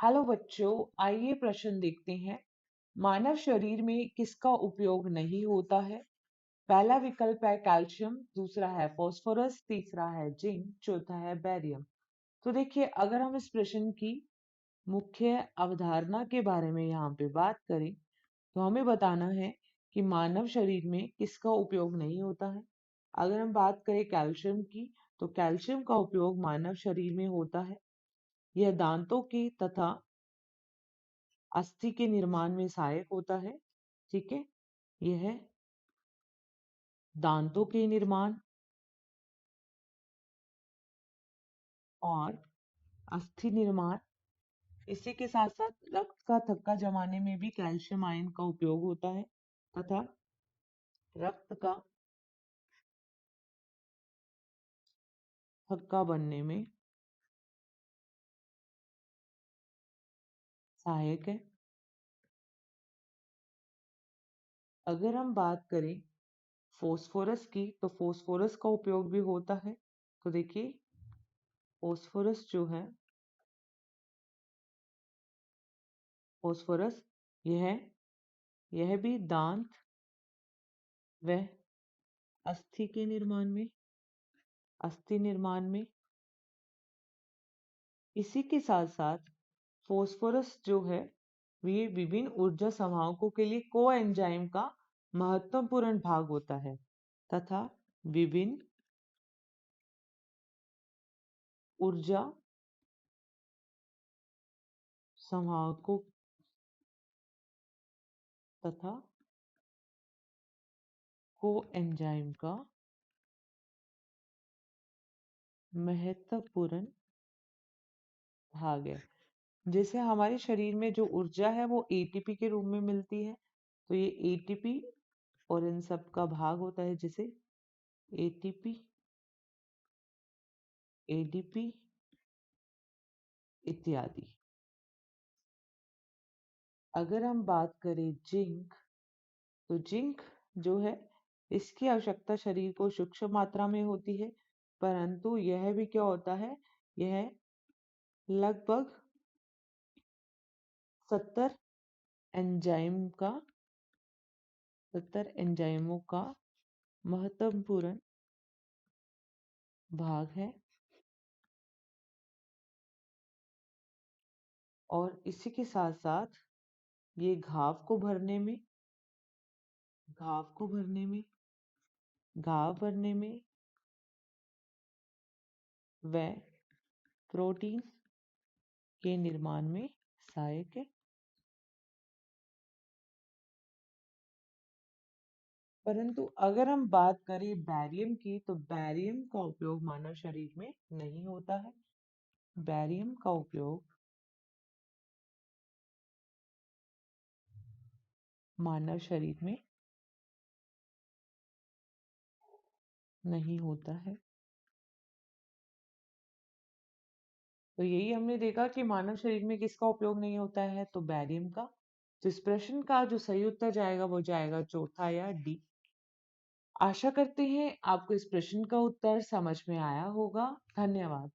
Hello बच्चों, आइए प्रश्न देखते हैं। मानव शरीर में किसका उपयोग नहीं होता है? पहला विकल्प है कैल्शियम, दूसरा है फास्फोरस, तीसरा है जिंक, चौथा है बेरियम। तो देखिए, अगर हम इस प्रश्न की मुख्य अवधारणा के बारे में यहाँ पे बात करें तो हमें बताना है कि मानव शरीर में किसका उपयोग नहीं होता है। अगर हम बात करें कैल्शियम की, तो कैल्शियम का उपयोग मानव शरीर में होता है। यह दांतों की तथा अस्थि के निर्माण में सहायक होता है। ठीक है, यह दांतों के निर्माण और अस्थि निर्माण, इसी के साथ साथ रक्त का थक्का जमाने में भी कैल्शियम आयन का उपयोग होता है तथा रक्त का थक्का बनने में सहायक है। अगर हम बात करें फोस्फोरस की, तो फोस्फोरस का उपयोग भी होता है। तो देखिए, फोस्फोरस जो है, फोस्फोरस यह भी दांत व अस्थि निर्माण में, इसी के साथ साथ फोस्फोरस जो है ये विभिन्न ऊर्जा संवाहकों के लिए कोएंजाइम का महत्वपूर्ण भाग होता है तथा विभिन्न ऊर्जा संवाहकों तथा कोएंजाइम का महत्वपूर्ण भाग है। जैसे हमारे शरीर में जो ऊर्जा है वो एटीपी के रूप में मिलती है, तो ये एटीपी और इन सब का भाग होता है, जैसे एटीपी, एडीपी इत्यादि। अगर हम बात करें जिंक, तो जिंक जो है इसकी आवश्यकता शरीर को सूक्ष्म मात्रा में होती है, परंतु यह भी क्या होता है, यह लगभग 70 एंजाइम का 70 एंजाइमों का महत्वपूर्ण भाग है। और इसी के साथ साथ ये घाव को भरने में, घाव भरने में व प्रोटीन के निर्माण में सहायक है। परंतु अगर हम बात करें बैरियम की, तो बैरियम का उपयोग मानव शरीर में नहीं होता है। बैरियम का उपयोग मानव शरीर में नहीं होता है। तो यही हमने देखा कि मानव शरीर में किसका उपयोग नहीं होता है, तो बैरियम का। तो इस प्रश्न का जो सही उत्तर जाएगा वो जाएगा चौथा या डी। आशा करते हैं आपको इस प्रश्न का उत्तर समझ में आया होगा। धन्यवाद।